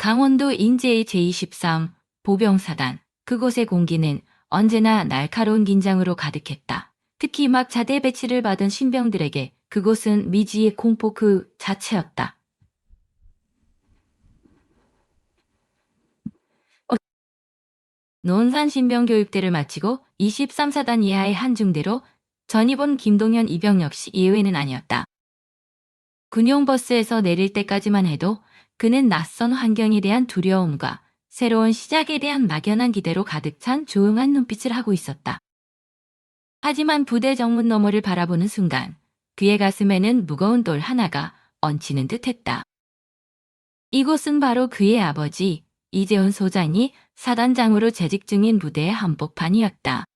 강원도 인제의 제23 보병사단, 그곳의 공기는 언제나 날카로운 긴장으로 가득했다. 특히 막 자대 배치를 받은 신병들에게 그곳은 미지의 공포 그 자체였다. 논산 신병교육대를 마치고 23사단 이하의 한 중대로 전입 온 김동현 이병 역시 예외는 아니었다. 군용버스에서 내릴 때까지만 해도 그는 낯선 환경에 대한 두려움과 새로운 시작에 대한 막연한 기대로 가득 찬 조용한 눈빛을 하고 있었다. 하지만 부대 정문 너머를 바라보는 순간 그의 가슴에는 무거운 돌 하나가 얹히는 듯했다. 이곳은 바로 그의 아버지 이재훈 소장이 사단장으로 재직 중인 부대의 한복판이었다.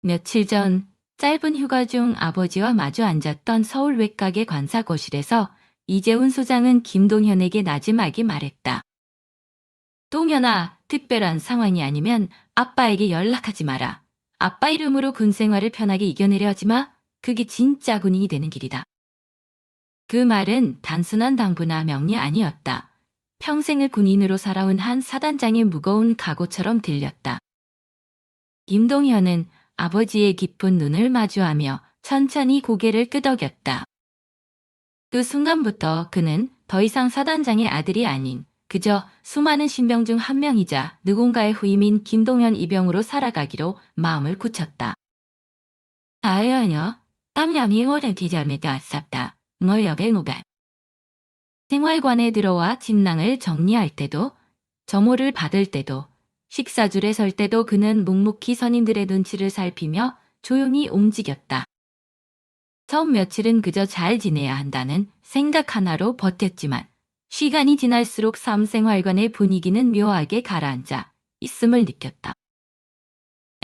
며칠 전 짧은 휴가 중 아버지와 마주 앉았던 서울 외곽의 관사거실에서 이재훈 소장은 김동현에게 나지막이 말했다. 동현아, 특별한 상황이 아니면 아빠에게 연락하지 마라. 아빠 이름으로 군 생활을 편하게 이겨내려 하지 마. 그게 진짜 군인이 되는 길이다. 그 말은 단순한 당부나 명리 아니었다. 평생을 군인으로 살아온 한 사단장의 무거운 각오처럼 들렸다. 김동현은 아버지의 깊은 눈을 마주하며 천천히 고개를 끄덕였다. 그 순간부터 그는 더 이상 사단장의 아들이 아닌 그저 수많은 신병 중 한 명이자 누군가의 후임인 김동현 이병으로 살아가기로 마음을 굳혔다. 아여녀, 땀냠이 오랜 기절미가 쌌다. 너역의 노발. 생활관에 들어와 침낭을 정리할 때도, 점호를 받을 때도, 식사줄에 설 때도 그는 묵묵히 선임들의 눈치를 살피며 조용히 움직였다. 처음 며칠은 그저 잘 지내야 한다는 생각 하나로 버텼지만 시간이 지날수록 삶생활관의 분위기는 묘하게 가라앉아 있음을 느꼈다.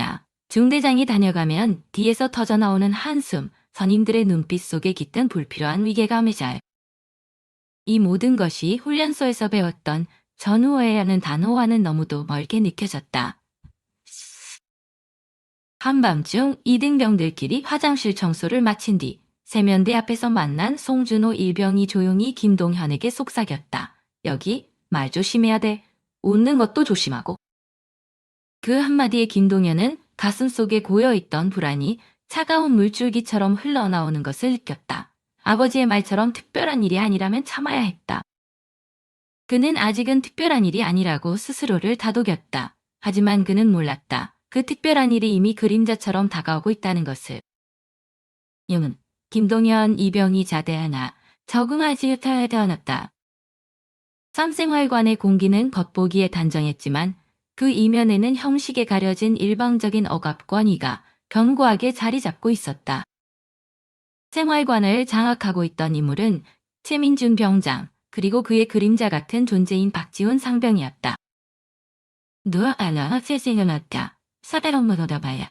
야, 중대장이 다녀가면 뒤에서 터져나오는 한숨, 선임들의 눈빛 속에 깃든 불필요한 위계감의 잘. 이 모든 것이 훈련소에서 배웠던 전우회라는 단어와는 너무도 멀게 느껴졌다. 한밤중 이등병들끼리 화장실 청소를 마친 뒤 세면대 앞에서 만난 송준호 일병이 조용히 김동현에게 속삭였다. 여기 말 조심해야 돼. 웃는 것도 조심하고. 그 한마디에 김동현은 가슴속에 고여있던 불안이 차가운 물줄기처럼 흘러나오는 것을 느꼈다. 아버지의 말처럼 특별한 일이 아니라면 참아야 했다. 그는 아직은 특별한 일이 아니라고 스스로를 다독였다. 하지만 그는 몰랐다. 그 특별한 일이 이미 그림자처럼 다가오고 있다는 것을. 영은 김동현 이병이 자대하나 적응하지 못하여 태어났다. 삼생활관의 공기는 겉보기에 단정했지만 그 이면에는 형식에 가려진 일방적인 억압권위가 견고하게 자리 잡고 있었다. 생활관을 장악하고 있던 인물은 최민준 병장, 그리고 그의 그림자 같은 존재인 박지훈 상병이었다. 누아 알아 세상을 맡다. 사대로무도다 봐야.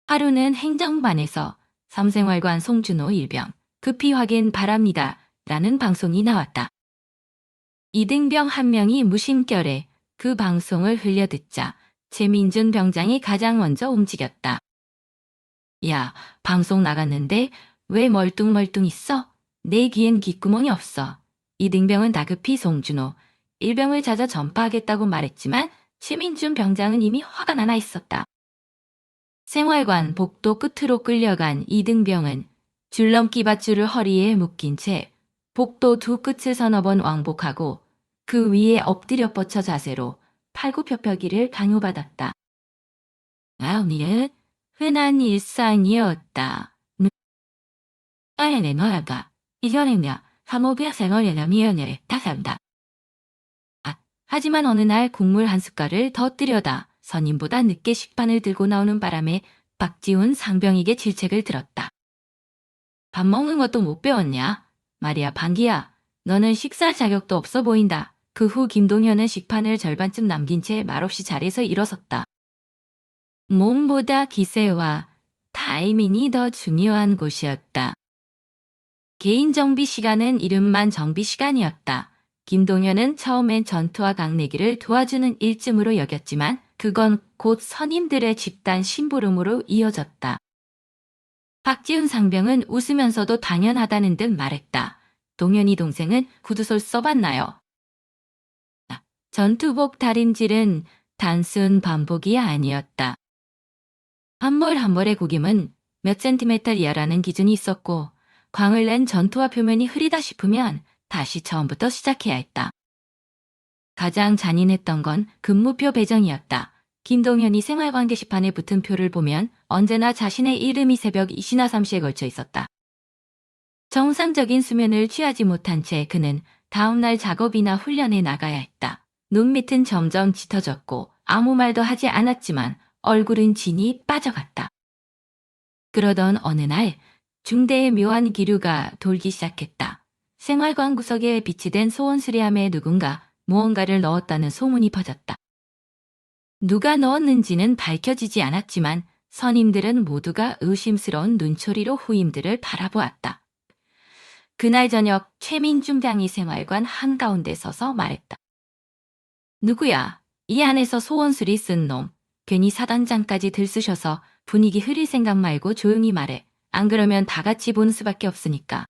하루는 행정반에서 삼생활관 송준호 일병, 급히 확인 바랍니다. 라는 방송이 나왔다. 이등병 한 명이 무심결에 그 방송을 흘려듣자 최민준 병장이 가장 먼저 움직였다. 야, 방송 나갔는데 왜 멀뚱멀뚱 있어? 내 귀엔 귓구멍이 없어. 이등병은 다급히 송준호, 일병을 찾아 전파하겠다고 말했지만 최민준 병장은 이미 화가 나나 있었다. 생활관 복도 끝으로 끌려간 이등병은 줄넘기 밧줄을 허리에 묶인 채 복도 두 끝을 서너 번 왕복하고 그 위에 엎드려 뻗쳐 자세로 팔굽혀펴기를 강요받았다. 오늘은 흔한 일상이었다. 아래내 너야가 이전에는 사모비아 생활이나 미연을 다산다. 하지만 어느 날 국물 한 숟갈을 더 뜨려다 선임보다 늦게 식판을 들고 나오는 바람에 박지훈 상병에게 질책을 들었다. 밥 먹는 것도 못 배웠냐? 말이야 방기야. 너는 식사 자격도 없어 보인다. 그 후 김동현은 식판을 절반쯤 남긴 채 말없이 자리에서 일어섰다. 몸보다 기세와 타이밍이 더 중요한 곳이었다. 개인 정비 시간은 이름만 정비 시간이었다. 김동현은 처음엔 전투와 강내기를 도와주는 일쯤으로 여겼지만 그건 곧 선임들의 집단 심부름으로 이어졌다. 박지훈 상병은 웃으면서도 당연하다는 듯 말했다. 동현이 동생은 구두솔 써봤나요? 전투복 달인질은 단순 반복이 아니었다. 한 벌 한 벌의 구김은 몇 센티미터 이하라는 기준이 있었고 광을 낸 전투화 표면이 흐리다 싶으면 다시 처음부터 시작해야 했다. 가장 잔인했던 건 근무표 배정이었다. 김동현이 생활관 게시판에 붙은 표를 보면 언제나 자신의 이름이 새벽 2시나 3시에 걸쳐 있었다. 정상적인 수면을 취하지 못한 채 그는 다음날 작업이나 훈련에 나가야 했다. 눈밑은 점점 짙어졌고 아무 말도 하지 않았지만 얼굴은 진이 빠져갔다. 그러던 어느 날 중대의 묘한 기류가 돌기 시작했다. 생활관 구석에 비치된 소원 수리함에 누군가 무언가를 넣었다는 소문이 퍼졌다. 누가 넣었는지는 밝혀지지 않았지만 선임들은 모두가 의심스러운 눈초리로 후임들을 바라보았다. 그날 저녁 최민중 장이 생활관 한가운데 서서 말했다. 누구야? 이 안에서 소원수리 쓴 놈. 괜히 사단장까지 들쑤셔서 분위기 흐릴 생각 말고 조용히 말해. 안 그러면 다 같이 보는 수밖에 없으니까.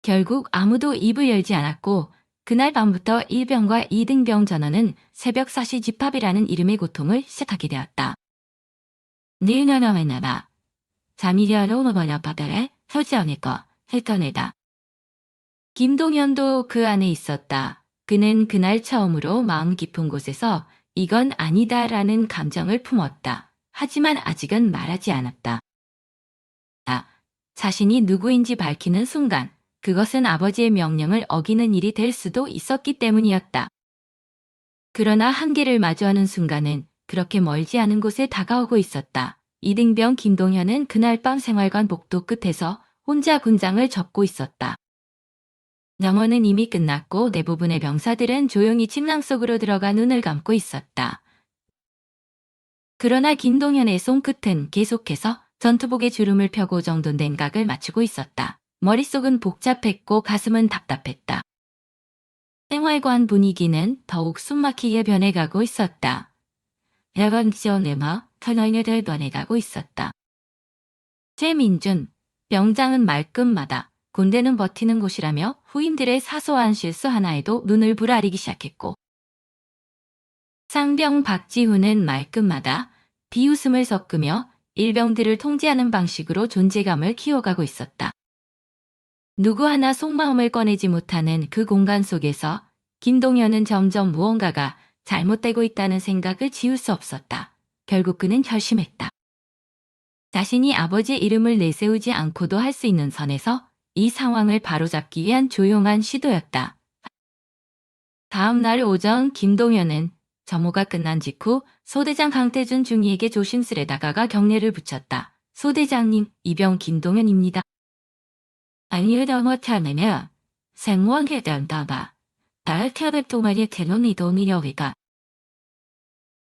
결국 아무도 입을 열지 않았고 그날 밤부터 1병과 2등병 전원은 새벽 4시 집합이라는 이름의 고통을 시작하게 되었다. 니은여명했나봐. 잠이려러 오버냐 바다에 서지 않을까 했던 김동현도 그 안에 있었다. 그는 그날 처음으로 마음 깊은 곳에서 이건 아니다라는 감정을 품었다. 하지만 아직은 말하지 않았다. 자신이 누구인지 밝히는 순간 그것은 아버지의 명령을 어기는 일이 될 수도 있었기 때문이었다. 그러나 한계를 마주하는 순간은 그렇게 멀지 않은 곳에 다가오고 있었다. 이등병 김동현은 그날 밤 생활관 복도 끝에서 혼자 군장을 접고 있었다. 영어는 이미 끝났고 대부분의 병사들은 조용히 침낭 속으로 들어가 눈을 감고 있었다. 그러나 김동현의 손끝은 계속해서 전투복의 주름을 펴고 정돈 냉각을 맞추고 있었다. 머릿속은 복잡했고 가슴은 답답했다. 생활관 분위기는 더욱 숨막히게 변해가고 있었다. 야간 지원에마 터널을 변해가고 있었다. 최민준, 병장은 말끝마다 군대는 버티는 곳이라며 후임들의 사소한 실수 하나에도 눈을 부라리기 시작했고 상병 박지훈은 말끝마다 비웃음을 섞으며 일병들을 통제하는 방식으로 존재감을 키워가고 있었다. 누구 하나 속마음을 꺼내지 못하는 그 공간 속에서 김동현은 점점 무언가가 잘못되고 있다는 생각을 지울 수 없었다. 결국 그는 결심했다. 자신이 아버지의 이름을 내세우지 않고도 할 수 있는 선에서 이 상황을 바로잡기 위한 조용한 시도였다. 다음 날 오전 김동현은 점호가 끝난 직후 소대장 강태준 중위에게 조심스레 다가가 경례를 붙였다. 소대장님, 이병 김동현입니다. 아니요, 못하면 생원게 된다봐. 발태백 동아리 대론이 도미려위가.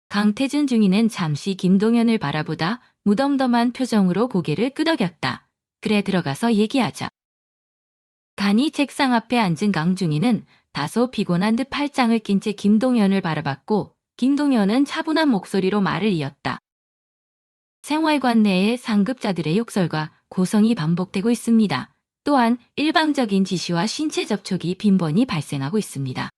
강태준 중위는 잠시 김동현을 바라보다 무덤덤한 표정으로 고개를 끄덕였다. 그래 들어가서 얘기하자. 간이 책상 앞에 앉은 강중위는 다소 피곤한 듯 팔짱을 낀 채 김동현을 바라봤고 김동현은 차분한 목소리로 말을 이었다. 생활관 내의 상급자들의 욕설과 고성이 반복되고 있습니다. 또한 일방적인 지시와 신체 접촉이 빈번히 발생하고 있습니다.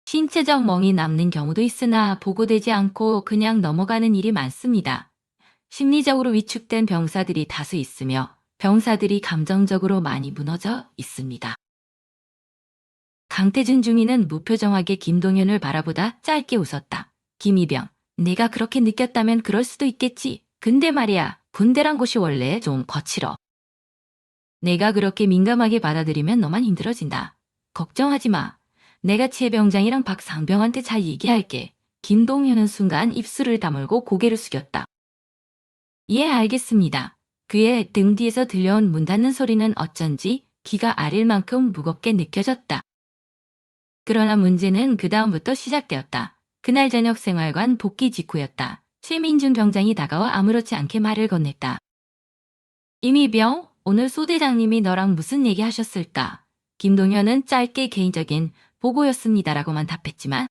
신체적 멍이 남는 경우도 있으나 보고되지 않고 그냥 넘어가는 일이 많습니다. 심리적으로 위축된 병사들이 다수 있으며 병사들이 감정적으로 많이 무너져 있습니다. 강태준 중위는 무표정하게 김동현을 바라보다 짧게 웃었다. 김이병, 내가 그렇게 느꼈다면 그럴 수도 있겠지. 근데 말이야, 군대란 곳이 원래 좀 거칠어. 내가 그렇게 민감하게 받아들이면 너만 힘들어진다. 걱정하지 마. 내가 최병장이랑 박상병한테 잘 얘기할게. 김동현은 순간 입술을 다물고 고개를 숙였다. 예, 알겠습니다. 그의 등 뒤에서 들려온 문 닫는 소리는 어쩐지 귀가 아릴 만큼 무겁게 느껴졌다. 그러나 문제는 그 다음부터 시작되었다. 그날 저녁 생활관 복귀 직후였다. 최민준 병장이 다가와 아무렇지 않게 말을 건넸다. 임희병, 오늘 소대장님이 너랑 무슨 얘기 하셨을까? 김동현은 짧게 개인적인 보고였습니다라고만 답했지만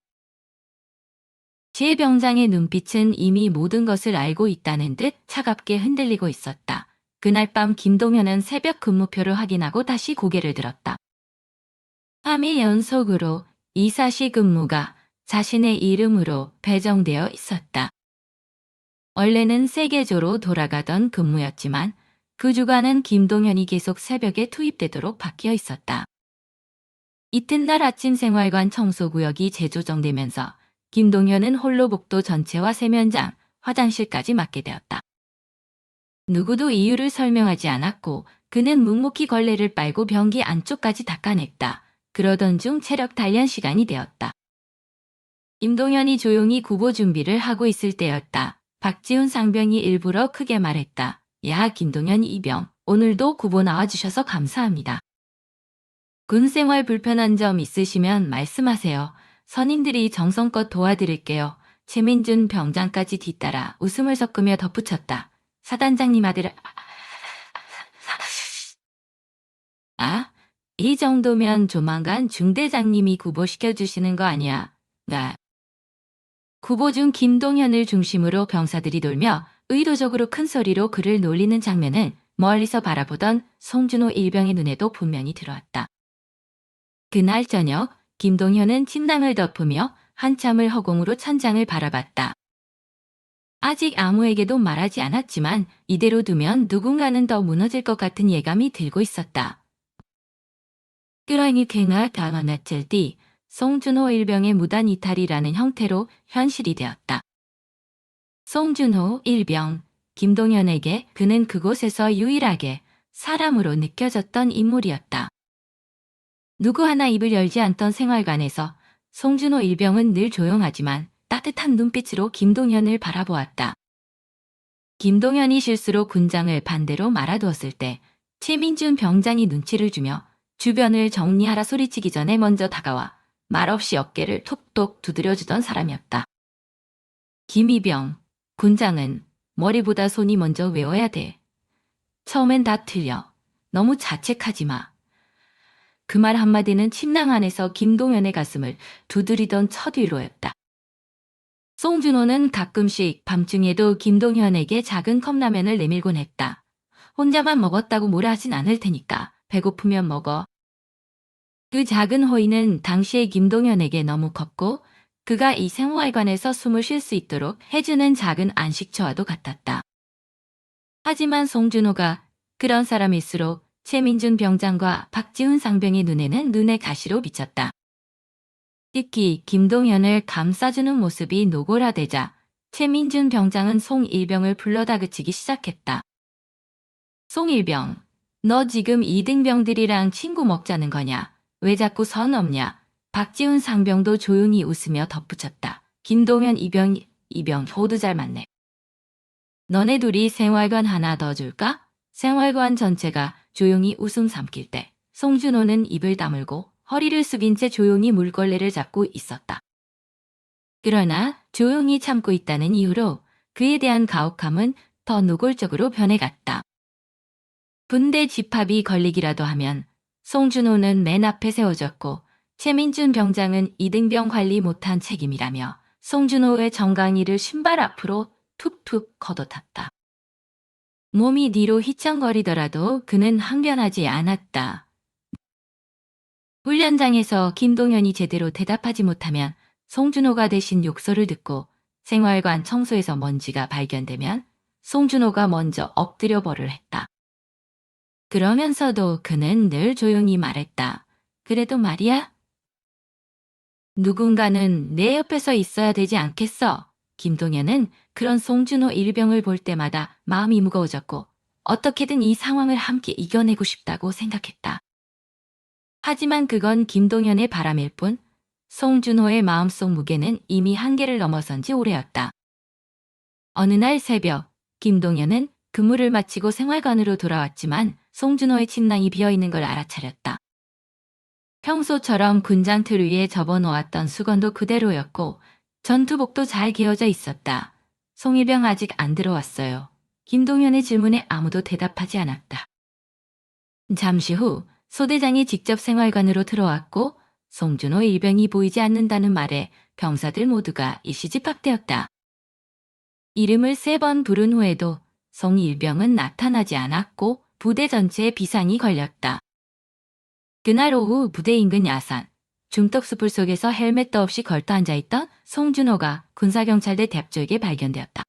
최 병장의 눈빛은 이미 모든 것을 알고 있다는 듯 차갑게 흔들리고 있었다. 그날 밤 김동현은 새벽 근무표를 확인하고 다시 고개를 들었다. 3일 연속으로 이사시 근무가 자신의 이름으로 배정되어 있었다. 원래는 세계조로 돌아가던 근무였지만 그 주간은 김동현이 계속 새벽에 투입되도록 바뀌어 있었다. 이튿날 아침 생활관 청소구역이 재조정되면서 김동현은 홀로 복도 전체와 세면장, 화장실까지 맡게 되었다. 누구도 이유를 설명하지 않았고 그는 묵묵히 걸레를 빨고 변기 안쪽까지 닦아냈다. 그러던 중 체력 단련 시간이 되었다. 김동현이 조용히 구보 준비를 하고 있을 때였다. 박지훈 상병이 일부러 크게 말했다. 야, 김동현 이병, 오늘도 구보 나와주셔서 감사합니다. 군 생활 불편한 점 있으시면 말씀하세요. 선임들이 정성껏 도와드릴게요. 최민준 병장까지 뒤따라 웃음을 섞으며 덧붙였다. 사단장님 아들. 아, 이 정도면 조만간 중대장님이 구보시켜주시는 거 아니야. 나. 구보 중 김동현을 중심으로 병사들이 돌며 의도적으로 큰 소리로 그를 놀리는 장면은 멀리서 바라보던 송준호 일병의 눈에도 분명히 들어왔다. 그날 저녁 김동현은 침낭을 덮으며 한참을 허공으로 천장을 바라봤다. 아직 아무에게도 말하지 않았지만 이대로 두면 누군가는 더 무너질 것 같은 예감이 들고 있었다. 그러니 그날 당황했을 때 송준호 일병의 무단 이탈이라는 형태로 현실이 되었다. 송준호 일병, 김동현에게 그는 그곳에서 유일하게 사람으로 느껴졌던 인물이었다. 누구 하나 입을 열지 않던 생활관에서 송준호 일병은 늘 조용하지만 따뜻한 눈빛으로 김동현을 바라보았다. 김동현이 실수로 군장을 반대로 말아두었을 때 최민준 병장이 눈치를 주며 주변을 정리하라 소리치기 전에 먼저 다가와 말없이 어깨를 톡톡 두드려주던 사람이었다. 김이병, 군장은 머리보다 손이 먼저 외워야 돼. 처음엔 다 틀려. 너무 자책하지 마. 그 말 한마디는 침낭 안에서 김동현의 가슴을 두드리던 첫 위로였다. 송준호는 가끔씩 밤중에도 김동현에게 작은 컵라면을 내밀곤 했다. 혼자만 먹었다고 뭐라 하진 않을 테니까 배고프면 먹어. 그 작은 호의는 당시의 김동현에게 너무 컸고 그가 이 생활관에서 숨을 쉴 수 있도록 해주는 작은 안식처와도 같았다. 하지만 송준호가 그런 사람일수록 최민준 병장과 박지훈 상병의 눈에는 눈의 가시로 비쳤다. 특히 김동현을 감싸주는 모습이 노골화되자 최민준 병장은 송일병을 불러 다그치기 시작했다. 송일병, 너 지금 이등병들이랑 친구 먹자는 거냐? 왜 자꾸 선 없냐? 박지훈 상병도 조용히 웃으며 덧붙였다. 김동현 이병 호두 잘 맞네. 너네 둘이 생활관 하나 더 줄까? 생활관 전체가 조용히 웃음 삼킬 때 송준호는 입을 다물고 허리를 숙인 채 조용히 물걸레를 잡고 있었다. 그러나 조용히 참고 있다는 이유로 그에 대한 가혹함은 더 노골적으로 변해갔다. 분대 집합이 걸리기라도 하면 송준호는 맨 앞에 세워졌고 최민준 병장은 이등병 관리 못한 책임이라며 송준호의 정강이를 신발 앞으로 툭툭 걷어탔다. 몸이 뒤로 휘청거리더라도 그는 항변하지 않았다. 훈련장에서 김동현이 제대로 대답하지 못하면 송준호가 대신 욕설을 듣고 생활관 청소에서 먼지가 발견되면 송준호가 먼저 엎드려 벌을 했다. 그러면서도 그는 늘 조용히 말했다. 그래도 말이야. 누군가는 내 옆에서 있어야 되지 않겠어. 김동현은 그런 송준호 일병을 볼 때마다 마음이 무거워졌고 어떻게든 이 상황을 함께 이겨내고 싶다고 생각했다. 하지만 그건 김동현의 바람일 뿐 송준호의 마음속 무게는 이미 한계를 넘어선 지 오래였다. 어느 날 새벽 김동현은 근무를 마치고 생활관으로 돌아왔지만 송준호의 침낭이 비어있는 걸 알아차렸다. 평소처럼 군장 틀 위에 접어놓았던 수건도 그대로였고 전투복도 잘 개어져 있었다. 송일병 아직 안 들어왔어요. 김동현의 질문에 아무도 대답하지 않았다. 잠시 후 소대장이 직접 생활관으로 들어왔고 송준호 일병이 보이지 않는다는 말에 병사들 모두가 일시집합되었다. 이름을 3번 부른 후에도 송 일병은 나타나지 않았고 부대 전체에 비상이 걸렸다. 그날 오후 부대 인근 야산, 중턱수풀 속에서 헬멧도 없이 걸터 앉아있던 송준호가 군사경찰대 대합조에게 발견되었다.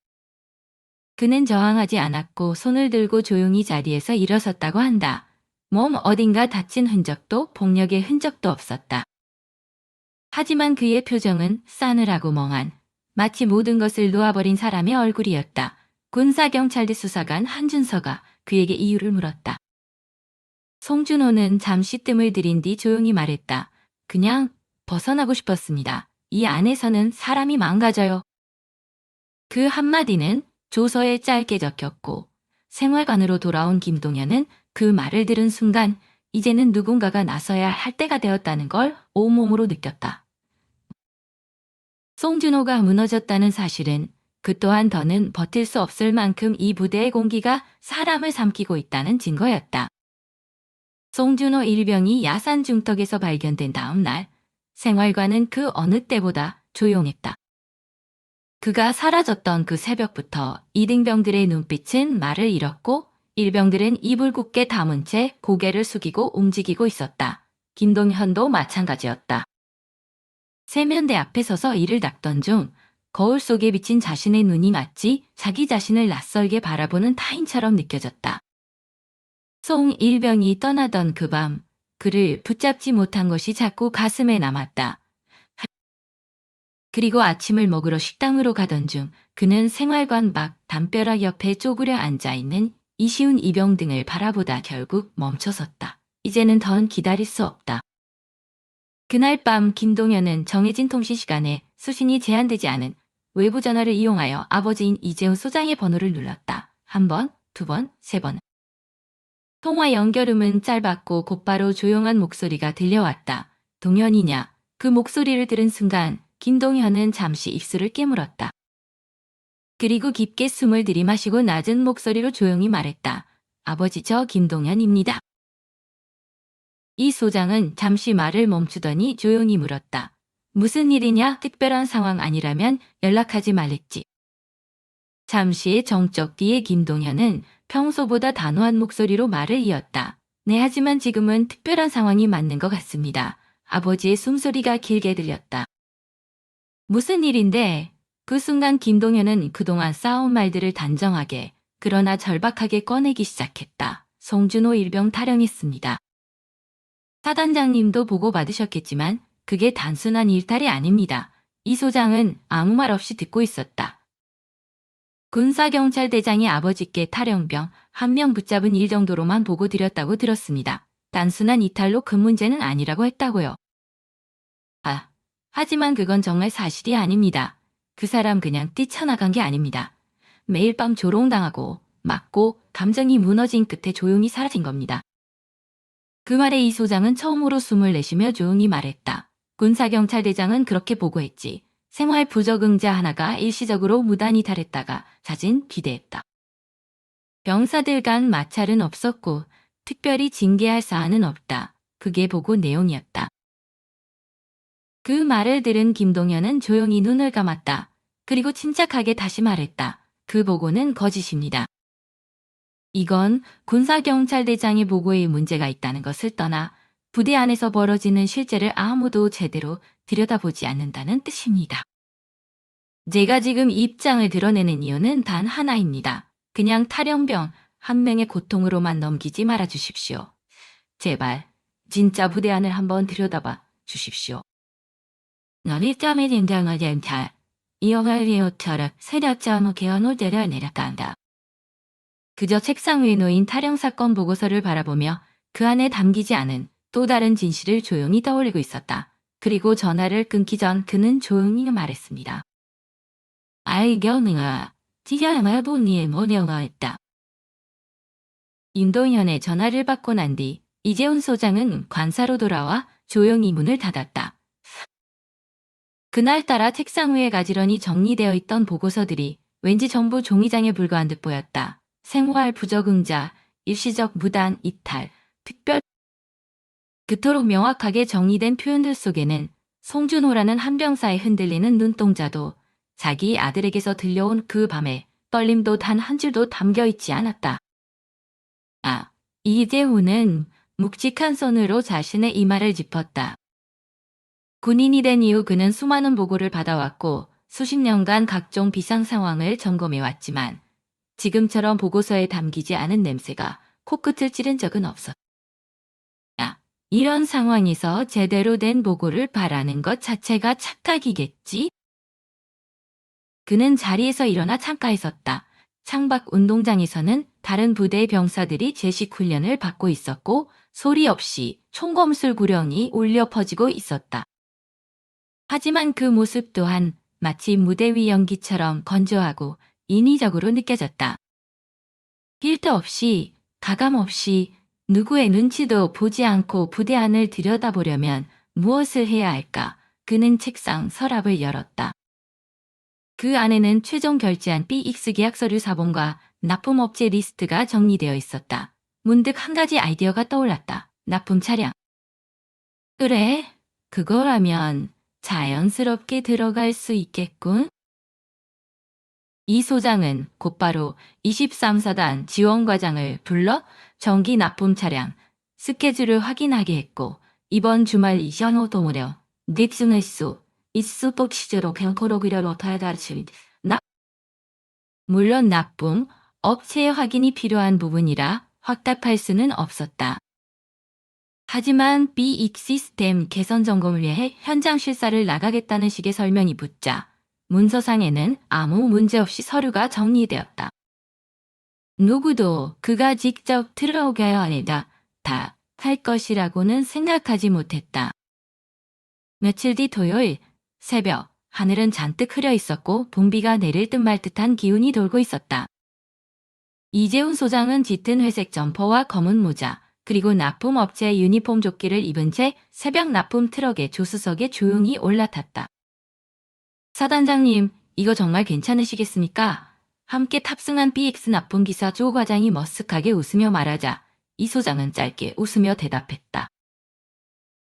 그는 저항하지 않았고 손을 들고 조용히 자리에서 일어섰다고 한다. 몸 어딘가 다친 흔적도 폭력의 흔적도 없었다. 하지만 그의 표정은 싸늘하고 멍한, 마치 모든 것을 놓아버린 사람의 얼굴이었다. 군사경찰대 수사관 한준서가 그에게 이유를 물었다. 송준호는 잠시 뜸을 들인 뒤 조용히 말했다. 그냥 벗어나고 싶었습니다. 이 안에서는 사람이 망가져요. 그 한마디는 조서에 짧게 적혔고 생활관으로 돌아온 김동현은 그 말을 들은 순간 이제는 누군가가 나서야 할 때가 되었다는 걸 온몸으로 느꼈다. 송준호가 무너졌다는 사실은 그 또한 더는 버틸 수 없을 만큼 이 부대의 공기가 사람을 삼키고 있다는 증거였다. 송준호 일병이 야산 중턱에서 발견된 다음 날, 생활관은 그 어느 때보다 조용했다. 그가 사라졌던 그 새벽부터 이등병들의 눈빛은 말을 잃었고 일병들은 입을 굳게 다문 채 고개를 숙이고 움직이고 있었다. 김동현도 마찬가지였다. 세면대 앞에 서서 이를 닦던 중 거울 속에 비친 자신의 눈이 마치 자기 자신을 낯설게 바라보는 타인처럼 느껴졌다. 송 일병이 떠나던 그 밤, 그를 붙잡지 못한 것이 자꾸 가슴에 남았다. 그리고 아침을 먹으러 식당으로 가던 중 그는 생활관 밖 담벼락 옆에 쪼그려 앉아있는 이시훈 이병 등을 바라보다 결국 멈춰섰다. 이제는 더 기다릴 수 없다. 그날 밤 김동현은 정해진 통신 시간에 수신이 제한되지 않은 외부 전화를 이용하여 아버지인 이재훈 소장의 번호를 눌렀다. 한 번, 두 번, 세 번. 통화 연결음은 짧았고 곧바로 조용한 목소리가 들려왔다. 동현이냐? 그 목소리를 들은 순간 김동현은 잠시 입술을 깨물었다. 그리고 깊게 숨을 들이마시고 낮은 목소리로 조용히 말했다. 아버지, 저 김동현입니다. 이 소장은 잠시 말을 멈추더니 조용히 물었다. 무슨 일이냐? 특별한 상황 아니라면 연락하지 말랬지. 잠시의 정적 뒤에 김동현은 평소보다 단호한 목소리로 말을 이었다. 네, 하지만 지금은 특별한 상황이 맞는 것 같습니다. 아버지의 숨소리가 길게 들렸다. 무슨 일인데? 그 순간 김동현은 그동안 쌓아온 말들을 단정하게 그러나 절박하게 꺼내기 시작했다. 송준호 일병 탈영했습니다. 사단장님도 보고받으셨겠지만 그게 단순한 일탈이 아닙니다. 이 소장은 아무 말 없이 듣고 있었다. 군사경찰대장이 아버지께 탈영병 한 명 붙잡은 일 정도로만 보고 드렸다고 들었습니다. 단순한 이탈로 큰 문제는 아니라고 했다고요. 하지만 그건 정말 사실이 아닙니다. 그 사람 그냥 뛰쳐나간 게 아닙니다. 매일 밤 조롱당하고 맞고 감정이 무너진 끝에 조용히 사라진 겁니다. 그 말에 이 소장은 처음으로 숨을 내쉬며 조용히 말했다. 군사경찰대장은 그렇게 보고했지. 생활 부적응자 하나가 일시적으로 무단 이탈했다가 잦은 기대했다. 병사들 간 마찰은 없었고 특별히 징계할 사안은 없다. 그게 보고 내용이었다. 그 말을 들은 김동현은 조용히 눈을 감았다. 그리고 침착하게 다시 말했다. 그 보고는 거짓입니다. 이건 군사경찰대장의 보고에 문제가 있다는 것을 떠나 부대 안에서 벌어지는 실제를 아무도 제대로 들여다보지 않는다는 뜻입니다. 제가 지금 입장을 드러내는 이유는 단 하나입니다. 그냥 탈영병 한 명의 고통으로만 넘기지 말아 주십시오. 제발 진짜 부대 안을 한번 들여다봐 주십시오. 너희 짬의 진정을 젠탈 이어갈리오처럼 세력자무 개헌호대를 내려간다. 그저 책상 위에 놓인 탈영 사건 보고서를 바라보며 그 안에 담기지 않은 또 다른 진실을 조용히 떠올리고 있었다. 그리고 전화를 끊기 전 그는 조용히 말했습니다. 알겨능아, 지자마 본니에 모녀가 있다. 임동현의 전화를 받고 난 뒤 이재훈 소장은 관사로 돌아와 조용히 문을 닫았다. 그날따라 책상 위에 가지런히 정리되어 있던 보고서들이 왠지 전부 종이장에 불과한 듯 보였다. 생활 부적응자, 일시적 무단 이탈, 특별 그토록 명확하게 정리된 표현들 속에는 송준호라는 한 병사의 흔들리는 눈동자도 자기 아들에게서 들려온 그 밤에 떨림도 단 한 줄도 담겨 있지 않았다. 이재훈은 묵직한 손으로 자신의 이마를 짚었다. 군인이 된 이후 그는 수많은 보고를 받아왔고 수십 년간 각종 비상 상황을 점검해왔지만 지금처럼 보고서에 담기지 않은 냄새가 코끝을 찌른 적은 없었다. 이런 상황에서 제대로 된 보고를 바라는 것 자체가 착각이겠지? 그는 자리에서 일어나 창가에 섰다. 창밖 운동장에서는 다른 부대의 병사들이 제식 훈련을 받고 있었고 소리 없이 총검술 구령이 울려 퍼지고 있었다. 하지만 그 모습 또한 마치 무대 위 연기처럼 건조하고 인위적으로 느껴졌다. 필터 없이, 가감 없이 누구의 눈치도 보지 않고 부대 안을 들여다보려면 무엇을 해야 할까? 그는 책상 서랍을 열었다. 그 안에는 최종 결제한 BX 계약 서류 사본과 납품업체 리스트가 정리되어 있었다. 문득 한 가지 아이디어가 떠올랐다. 납품 차량. 그래, 그거라면 자연스럽게 들어갈 수 있겠군. 이 소장은 곧바로 23사단 지원과장을 불러 정기 납품 차량 스케줄을 확인하게 했고 이번 주말 이전호 동무려 닉슨의 수 이수복 시제로 경코로그려로 타야다르치 물론 납품 업체의 확인이 필요한 부분이라 확답할 수는 없었다. 하지만 BX 시스템 개선 점검을 위해 현장 실사를 나가겠다는 식의 설명이 붙자 문서상에는 아무 문제 없이 서류가 정리되었다. 누구도 그가 직접 들어오게야 아니다. 다 할 것이라고는 생각하지 못했다. 며칠 뒤 토요일 새벽 하늘은 잔뜩 흐려 있었고 봄비가 내릴 듯 말 듯한 기운이 돌고 있었다. 이재훈 소장은 짙은 회색 점퍼와 검은 모자 그리고 납품업체 유니폼 조끼를 입은 채 새벽 납품 트럭의 조수석에 조용히 올라탔다. 사단장님, 이거 정말 괜찮으시겠습니까? 함께 탑승한 BX 납품기사 조 과장이 머쓱하게 웃으며 말하자 이 소장은 짧게 웃으며 대답했다.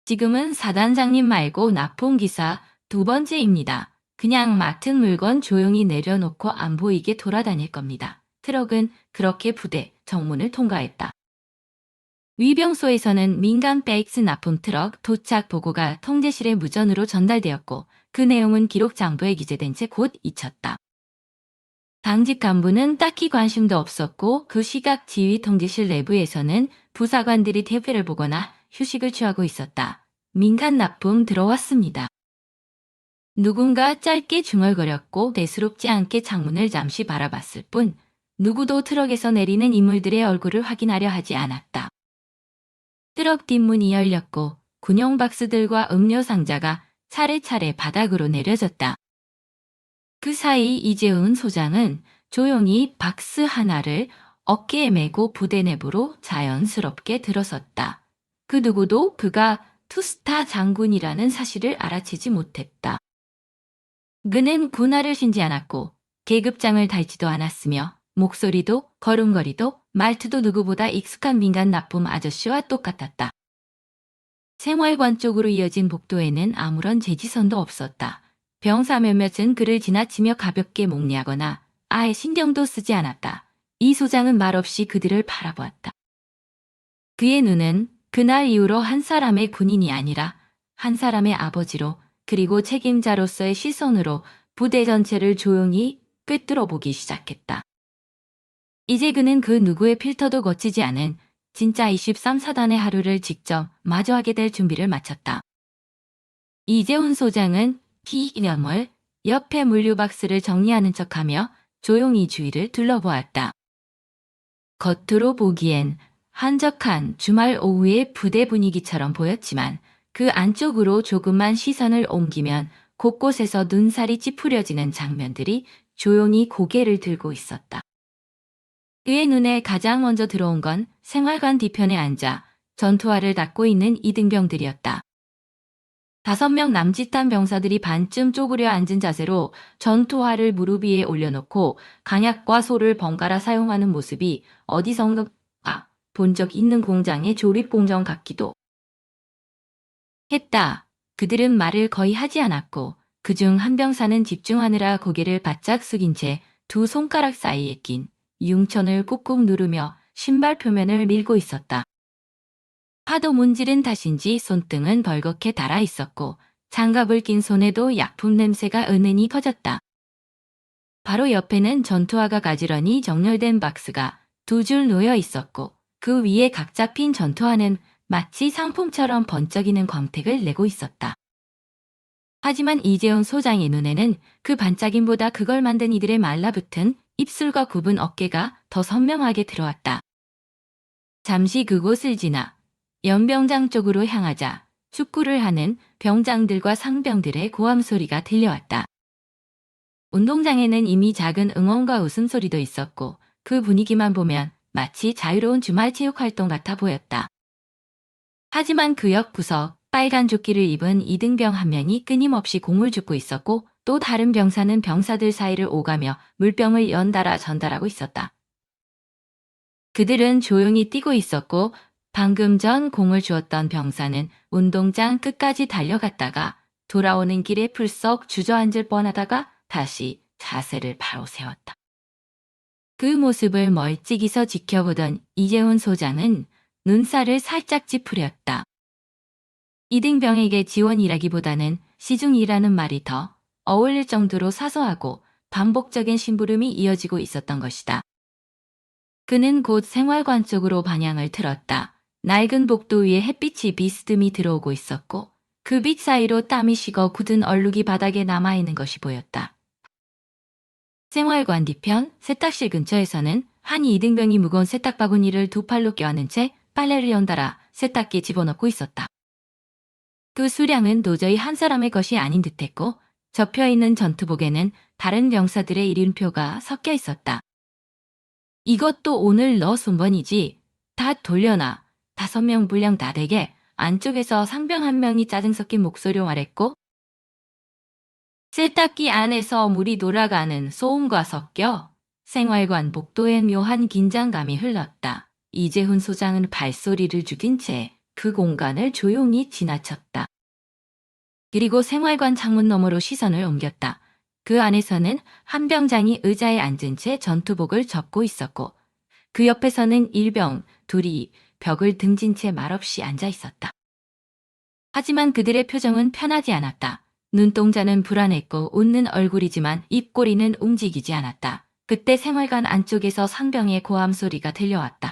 지금은 사단장님 말고 납품기사 두 번째입니다. 그냥 맡은 물건 조용히 내려놓고 안 보이게 돌아다닐 겁니다. 트럭은 그렇게 부대 정문을 통과했다. 위병소에서는 민간 BX 납품 트럭 도착 보고가 통제실에 무전으로 전달되었고 그 내용은 기록 장부에 기재된 채 곧 잊혔다. 당직 간부는 딱히 관심도 없었고 그 시각 지휘 통제실 내부에서는 부사관들이 TV를 보거나 휴식을 취하고 있었다. 민간 납품 들어왔습니다. 누군가 짧게 중얼거렸고 대수롭지 않게 창문을 잠시 바라봤을 뿐 누구도 트럭에서 내리는 인물들의 얼굴을 확인하려 하지 않았다. 트럭 뒷문이 열렸고 군용 박스들과 음료 상자가 차례차례 바닥으로 내려졌다. 그 사이 이재훈 소장은 조용히 박스 하나를 어깨에 메고 부대 내부로 자연스럽게 들어섰다. 그 누구도 그가 투스타 장군이라는 사실을 알아채지 못했다. 그는 군화를 신지 않았고 계급장을 달지도 않았으며 목소리도 걸음걸이도 말투도 누구보다 익숙한 민간 납품 아저씨와 똑같았다. 생활관 쪽으로 이어진 복도에는 아무런 제지선도 없었다. 병사 몇몇은 그를 지나치며 가볍게 목례하거나 아예 신경도 쓰지 않았다. 이 소장은 말없이 그들을 바라보았다. 그의 눈은 그날 이후로 한 사람의 군인이 아니라 한 사람의 아버지로 그리고 책임자로서의 시선으로 부대 전체를 조용히 꿰뚫어 보기 시작했다. 이제 그는 그 누구의 필터도 거치지 않은 진짜 23사단의 하루를 직접 마주하게 될 준비를 마쳤다. 이재훈 소장은 피념을 옆에 물류박스를 정리하는 척하며 조용히 주위를 둘러보았다. 겉으로 보기엔 한적한 주말 오후의 부대 분위기처럼 보였지만 그 안쪽으로 조금만 시선을 옮기면 곳곳에서 눈살이 찌푸려지는 장면들이 조용히 고개를 들고 있었다. 그의 눈에 가장 먼저 들어온 건 생활관 뒤편에 앉아 전투화를 닦고 있는 이등병들이었다. 5명 남짓한 병사들이 반쯤 쪼그려 앉은 자세로 전투화를 무릎 위에 올려놓고 강약과 소를 번갈아 사용하는 모습이 어디선가 본 적 있는 공장의 조립공정 같기도 했다. 그들은 말을 거의 하지 않았고 그중 한 병사는 집중하느라 고개를 바짝 숙인 채 두 손가락 사이에 낀 융천을 꾹꾹 누르며 신발 표면을 밀고 있었다. 하도 문지른 탓인지 손등은 벌겋게 달아 있었고 장갑을 낀 손에도 약품 냄새가 은은히 퍼졌다. 바로 옆에는 전투화가 가지런히 정렬된 박스가 두 줄 놓여 있었고 그 위에 각 잡힌 전투화는 마치 상품처럼 번쩍이는 광택을 내고 있었다. 하지만 이재훈 소장의 눈에는 그 반짝임보다 그걸 만든 이들의 말라붙은 입술과 굽은 어깨가 더 선명하게 들어왔다. 잠시 그곳을 지나 연병장 쪽으로 향하자 축구를 하는 병장들과 상병들의 고함 소리가 들려왔다. 운동장에는 이미 작은 응원과 웃음소리도 있었고 그 분위기만 보면 마치 자유로운 주말 체육 활동 같아 보였다. 하지만 그 옆 구석 빨간 조끼를 입은 이등병 한 명이 끊임없이 공을 줍고 있었고 또 다른 병사는 병사들 사이를 오가며 물병을 연달아 전달하고 있었다. 그들은 조용히 뛰고 있었고 방금 전 공을 주었던 병사는 운동장 끝까지 달려갔다가 돌아오는 길에 풀썩 주저앉을 뻔하다가 다시 자세를 바로 세웠다. 그 모습을 멀찍이서 지켜보던 이재훈 소장은 눈살을 살짝 찌푸렸다. 이등병에게 지원이라기보다는 시중이라는 말이 더 어울릴 정도로 사소하고 반복적인 심부름이 이어지고 있었던 것이다. 그는 곧 생활관 쪽으로 방향을 틀었다. 낡은 복도 위에 햇빛이 비스듬히 들어오고 있었고 그 빛 사이로 땀이 식어 굳은 얼룩이 바닥에 남아있는 것이 보였다. 생활관 뒤편 세탁실 근처에서는 한 이등병이 무거운 세탁 바구니를 두 팔로 껴안은 채 빨래를 연달아 세탁기에 집어넣고 있었다. 그 수량은 도저히 한 사람의 것이 아닌 듯했고 접혀있는 전투복에는 다른 병사들의 이름표가 섞여 있었다. 이것도 오늘 너 손번이지. 다 돌려놔. 5명 분량 다 되게. 안쪽에서 상병 한 명이 짜증 섞인 목소리로 말했고 세탁기 안에서 물이 돌아가는 소음과 섞여 생활관 복도엔 묘한 긴장감이 흘렀다. 이재훈 소장은 발소리를 죽인 채 그 공간을 조용히 지나쳤다. 그리고 생활관 창문 너머로 시선을 옮겼다. 그 안에서는 한 병장이 의자에 앉은 채 전투복을 접고 있었고 그 옆에서는 일병 둘이 벽을 등진 채 말없이 앉아 있었다. 하지만 그들의 표정은 편하지 않았다. 눈동자는 불안했고 웃는 얼굴이지만 입꼬리는 움직이지 않았다. 그때 생활관 안쪽에서 상병의 고함 소리가 들려왔다.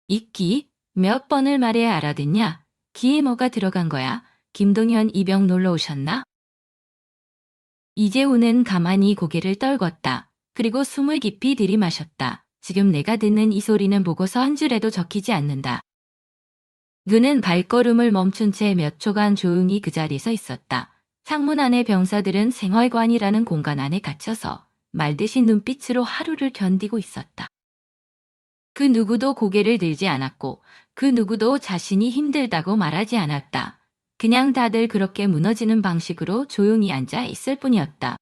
이끼 몇 번을 말해야 알아듣냐? 귀에 뭐가 들어간 거야? 김동현 이병 놀러 오셨나? 이재훈은 가만히 고개를 떨궜다. 그리고 숨을 깊이 들이마셨다. 지금 내가 듣는 이 소리는 보고서 한 줄에도 적히지 않는다. 그는 발걸음을 멈춘 채 몇 초간 조용히 그 자리에 서 있었다. 창문 안의 병사들은 생활관이라는 공간 안에 갇혀서 말듯이 눈빛으로 하루를 견디고 있었다. 그 누구도 고개를 들지 않았고 그 누구도 자신이 힘들다고 말하지 않았다. 그냥 다들 그렇게 무너지는 방식으로 조용히 앉아 있을 뿐이었다.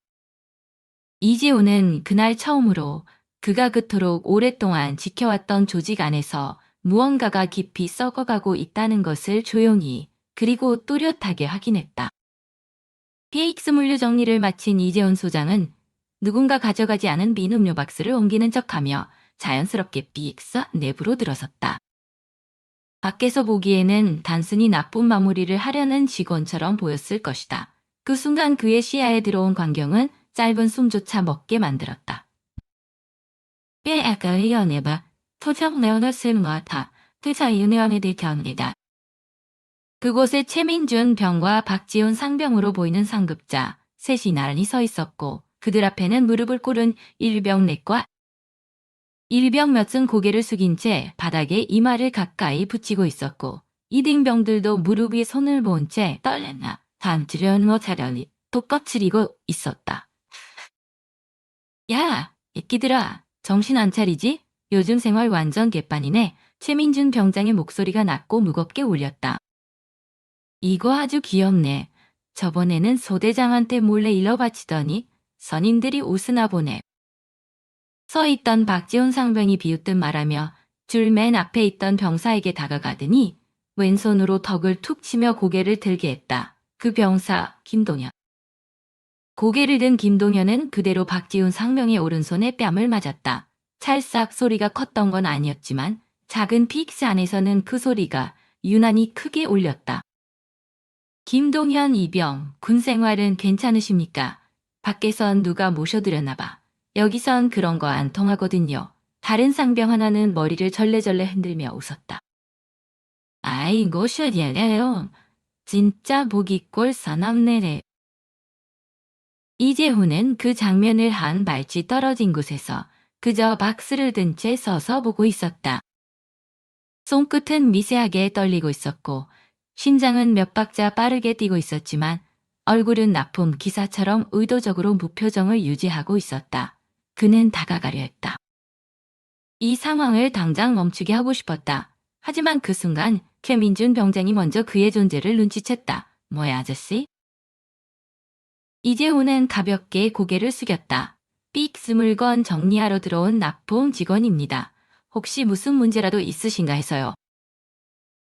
이재훈은 그날 처음으로 그가 그토록 오랫동안 지켜왔던 조직 안에서 무언가가 깊이 썩어가고 있다는 것을 조용히 그리고 또렷하게 확인했다. PX 물류 정리를 마친 이재훈 소장은 누군가 가져가지 않은 빈 음료 박스를 옮기는 척하며 자연스럽게 PX 내부로 들어섰다. 밖에서 보기에는 단순히 나쁜 마무리를 하려는 직원처럼 보였을 것이다. 그 순간 그의 시야에 들어온 광경은 짧은 숨조차 먹게 만들었다. 꽤 아까 연해봐. 토적 내어놨을 것 같아. 퇴사 윤회원에 들켜옵니다. 그곳에 최민준 병과 박지훈 상병으로 보이는 상급자 셋이 나란히 서 있었고 그들 앞에는 무릎을 꿇은 일병 넷과 일병 몇은 고개를 숙인 채 바닥에 이마를 가까이 붙이고 있었고 이등병들도 무릎 위에 손을 모은 채 떨렸나 담지려는 차려니 독거칠이고 있었다. 야, 이끼들아, 정신 안 차리지? 요즘 생활 완전 개판이네. 최민준 병장의 목소리가 낮고 무겁게 울렸다. 이거 아주 귀엽네. 저번에는 소대장한테 몰래 일러 바치더니 선임들이 웃으나 보네. 서 있던 박지훈 상병이 비웃듯 말하며 줄 맨 앞에 있던 병사에게 다가가더니 왼손으로 턱을 툭 치며 고개를 들게 했다. 그 병사 김동현. 고개를 든 김동현은 그대로 박지훈 상병의 오른손에 뺨을 맞았다. 찰싹 소리가 컸던 건 아니었지만 작은 PX 안에서는 그 소리가 유난히 크게 울렸다. 김동현 이병, 군 생활은 괜찮으십니까? 밖에선 누가 모셔드렸나 봐. 여기선 그런 거 안 통하거든요. 다른 상병 하나는 머리를 절레절레 흔들며 웃었다. 아이고, 셔리야요. 진짜 보기 꼴 사납네래. 이재훈은 그 장면을 한 발치 떨어진 곳에서 그저 박스를 든 채 서서 보고 있었다. 손끝은 미세하게 떨리고 있었고 심장은 몇 박자 빠르게 뛰고 있었지만 얼굴은 납품 기사처럼 의도적으로 무표정을 유지하고 있었다. 그는 다가가려 했다. 이 상황을 당장 멈추게 하고 싶었다. 하지만 그 순간 최민준 병장이 먼저 그의 존재를 눈치챘다. 뭐야 아저씨? 이재훈은 가볍게 고개를 숙였다. 삑스 물건 정리하러 들어온 납품 직원입니다. 혹시 무슨 문제라도 있으신가 해서요.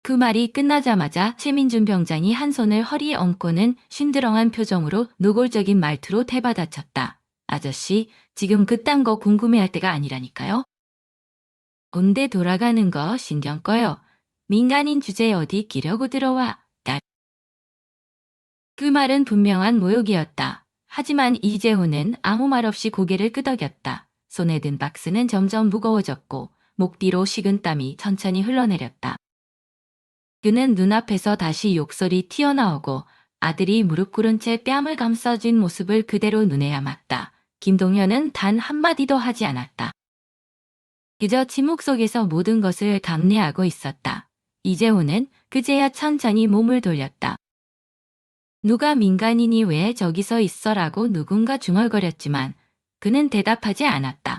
그 말이 끝나자마자 최민준 병장이 한 손을 허리에 얹고는 심드렁한 표정으로 노골적인 말투로 대받아쳤다. 아저씨, 지금 그딴 거 궁금해할 때가 아니라니까요. 온데 돌아가는 거 신경 꺼요. 민간인 주제에 어디 끼려고 들어와. 그 말은 분명한 모욕이었다. 하지만 이재호는 아무 말 없이 고개를 끄덕였다. 손에 든 박스는 점점 무거워졌고 목 뒤로 식은 땀이 천천히 흘러내렸다. 그는 눈앞에서 다시 욕설이 튀어나오고 아들이 무릎 꿇은 채 뺨을 감싸쥔 모습을 그대로 눈에 감았다. 김동현은 단 한마디도 하지 않았다. 그저 침묵 속에서 모든 것을 감내하고 있었다. 이재호는 그제야 천천히 몸을 돌렸다. 누가 민간인이 왜 저기서 있어라고 누군가 중얼거렸지만 그는 대답하지 않았다.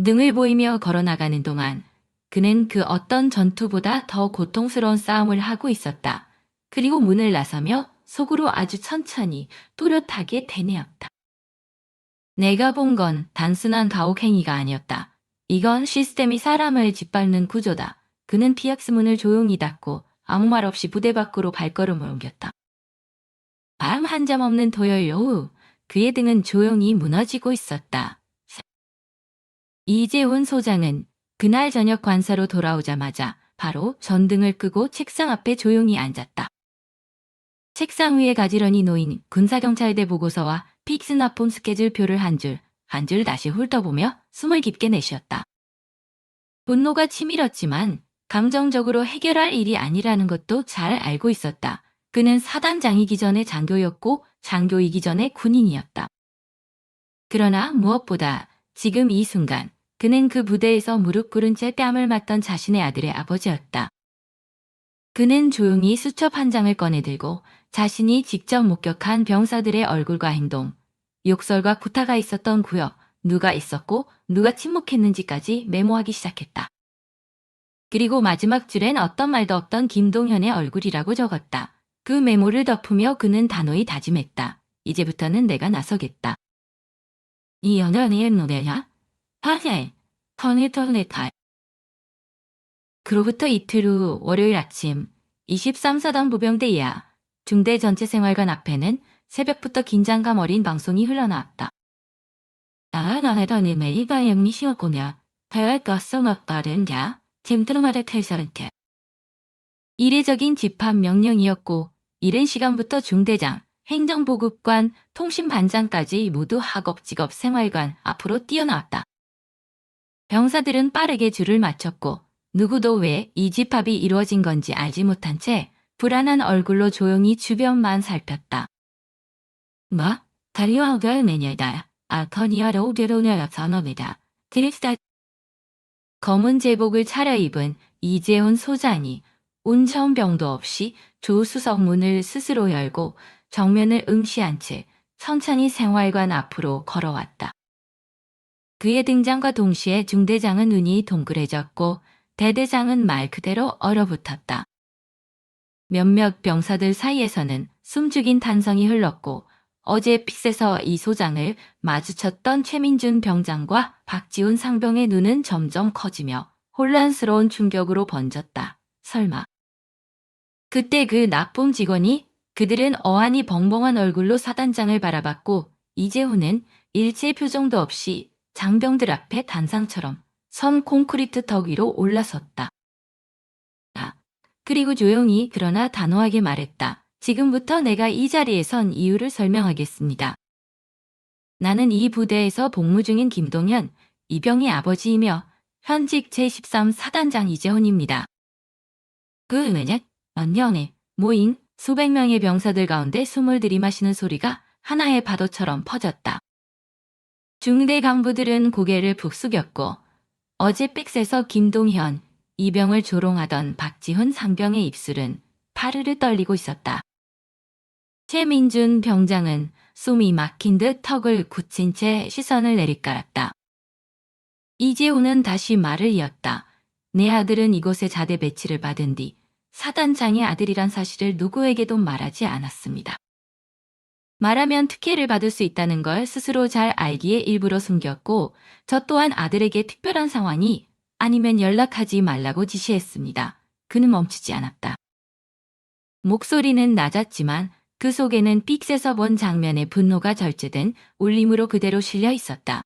등을 보이며 걸어나가는 동안 그는 그 어떤 전투보다 더 고통스러운 싸움을 하고 있었다. 그리고 문을 나서며 속으로 아주 천천히 또렷하게 되뇌었다. 내가 본 건 단순한 가혹행위가 아니었다. 이건 시스템이 사람을 짓밟는 구조다. 그는 PX 문을 조용히 닫고 아무 말 없이 부대 밖으로 발걸음을 옮겼다. 밤 한 점 없는 토요일 오후 그의 등은 조용히 무너지고 있었다. 이재훈 소장은 그날 저녁 관사로 돌아오자마자 바로 전등을 끄고 책상 앞에 조용히 앉았다. 책상 위에 가지런히 놓인 군사경찰대 보고서와 픽스 납품 스케줄표를 한 줄 다시 훑어보며 숨을 깊게 내쉬었다. 분노가 치밀었지만 감정적으로 해결할 일이 아니라는 것도 잘 알고 있었다. 그는 사단장이기 전에 장교였고 장교이기 전에 군인이었다. 그러나 무엇보다 지금 이 순간 그는 그 부대에서 무릎 꿇은 채 뺨을 맞던 자신의 아들의 아버지였다. 그는 조용히 수첩 한 장을 꺼내들고 자신이 직접 목격한 병사들의 얼굴과 행동, 욕설과 구타가 있었던 구역, 누가 있었고 누가 침묵했는지까지 메모하기 시작했다. 그리고 마지막 줄엔 어떤 말도 없던 김동현의 얼굴이라고 적었다. 그 메모를 덮으며 그는 단호히 다짐했다. 이제부터는 내가 나서겠다. 이 연연의 노래야? 하해, 터네터네탈. 그로부터 이틀 후 월요일 아침 23사단 부병대 이하 중대 전체생활관 앞에는 새벽부터 긴장감 어린 방송이 흘러나왔다. 나하던 매일가 영리시었구냐. 대할 것성 없다른냐. 잼트로마를 탈사른테. 이례적인 집합 명령이었고 이른 시간부터 중대장, 행정보급관, 통신반장까지 모두 학업직업 생활관 앞으로 뛰어나왔다. 병사들은 빠르게 줄을 맞췄고 누구도 왜 이 집합이 이루어진 건지 알지 못한 채 불안한 얼굴로 조용히 주변만 살폈다. 뭐? 다리와가 매녀다. 아커니아로 데로냐 선업이다. 트리스타. 검은 제복을 차려입은 이재훈 소장이 운전병도 없이 조수석 문을 스스로 열고 정면을 응시한 채 천천히 생활관 앞으로 걸어왔다. 그의 등장과 동시에 중대장은 눈이 동그래졌고 대대장은 말 그대로 얼어붙었다. 몇몇 병사들 사이에서는 숨죽인 탄성이 흘렀고 어제 픽스에서 이 소장을 마주쳤던 최민준 병장과 박지훈 상병의 눈은 점점 커지며 혼란스러운 충격으로 번졌다. 설마. 그때 그 나쁜 직원이 그들은 어안이 벙벙한 얼굴로 사단장을 바라봤고 이재훈은 일체의 표정도 없이 장병들 앞에 단상처럼 선 콘크리트 덕 위로 올라섰다. 그리고 조용히 그러나 단호하게 말했다. 지금부터 내가 이 자리에 선 이유를 설명하겠습니다. 나는 이 부대에서 복무 중인 김동현, 이병의 아버지이며 현직 제13 사단장 이재훈입니다. 그 은혜냐? 언년에 모인 수백 명의 병사들 가운데 숨을 들이마시는 소리가 하나의 파도처럼 퍼졌다. 중대 간부들은 고개를 푹 숙였고 어제 빽새서 김동현, 이병을 조롱하던 박지훈 상병의 입술은 파르르 떨리고 있었다. 최민준 병장은 숨이 막힌 듯 턱을 굳힌 채 시선을 내리깔았다. 이재훈은 다시 말을 이었다. 내 아들은 이곳에 자대 배치를 받은 뒤 사단장의 아들이란 사실을 누구에게도 말하지 않았습니다. 말하면 특혜를 받을 수 있다는 걸 스스로 잘 알기에 일부러 숨겼고 저 또한 아들에게 특별한 상황이 아니면 연락하지 말라고 지시했습니다. 그는 멈추지 않았다. 목소리는 낮았지만 그 속에는 삑새서 본 장면의 분노가 절제된 울림으로 그대로 실려 있었다.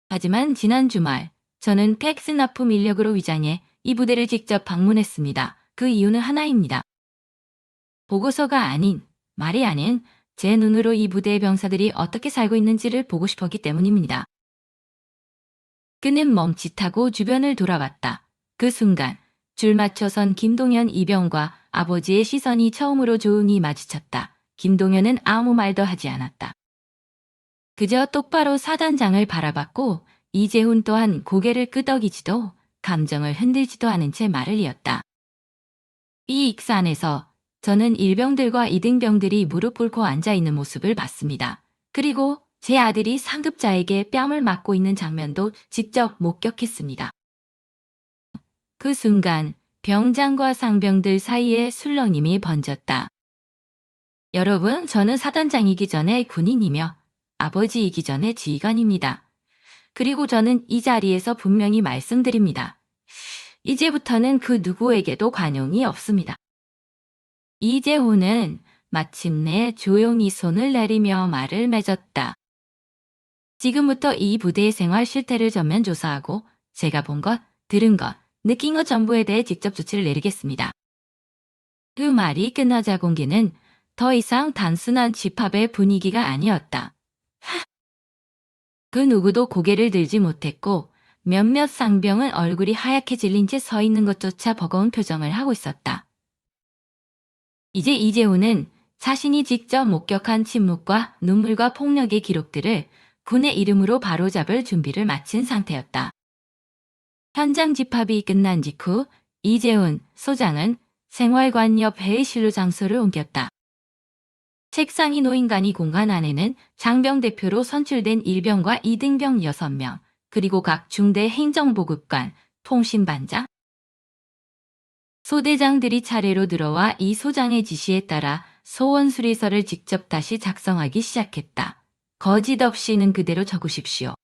하지만 지난 주말 저는 팩스 납품 인력으로 위장해 이 부대를 직접 방문했습니다. 그 이유는 하나입니다. 보고서가 아닌, 말이 아닌 제 눈으로 이 부대의 병사들이 어떻게 살고 있는지를 보고 싶었기 때문입니다. 그는 멈칫하고 주변을 돌아봤다. 그 순간 줄 맞춰 선 김동현 이병과 아버지의 시선이 처음으로 조용히 마주쳤다. 김동현은 아무 말도 하지 않았다. 그저 똑바로 사단장을 바라봤고 이재훈 또한 고개를 끄덕이지도 감정을 흔들지도 않은 채 말을 이었다. 이 익산에서 저는 일병들과 이등병들이 무릎 꿇고 앉아있는 모습을 봤습니다. 그리고 제 아들이 상급자에게 뺨을 맞고 있는 장면도 직접 목격했습니다. 그 순간 병장과 상병들 사이에 술렁임이 번졌다. 여러분, 저는 사단장이기 전에 군인이며 아버지이기 전에 지휘관입니다. 그리고 저는 이 자리에서 분명히 말씀드립니다. 이제부터는 그 누구에게도 관용이 없습니다. 이재훈은 마침내 조용히 손을 내리며 말을 맺었다. 지금부터 이 부대의 생활 실태를 전면 조사하고 제가 본 것, 들은 것, 느낀 것 전부에 대해 직접 조치를 내리겠습니다. 그 말이 끝나자 공기는 더 이상 단순한 집합의 분위기가 아니었다. 그 누구도 고개를 들지 못했고 몇몇 상병은 얼굴이 하얗게 질린 채 서 있는 것조차 버거운 표정을 하고 있었다. 이제 이재훈은 자신이 직접 목격한 침묵과 눈물과 폭력의 기록들을 군의 이름으로 바로잡을 준비를 마친 상태였다. 현장 집합이 끝난 직후 이재훈 소장은 생활관 옆 회의실로 장소를 옮겼다. 책상이 놓인 간이 공간 안에는 장병 대표로 선출된 1병과 2등병 6명, 그리고 각 중대 행정보급관, 통신반장, 소대장들이 차례로 들어와 이 소장의 지시에 따라 소원 수리서를 직접 다시 작성하기 시작했다. 거짓 없이는 그대로 적으십시오.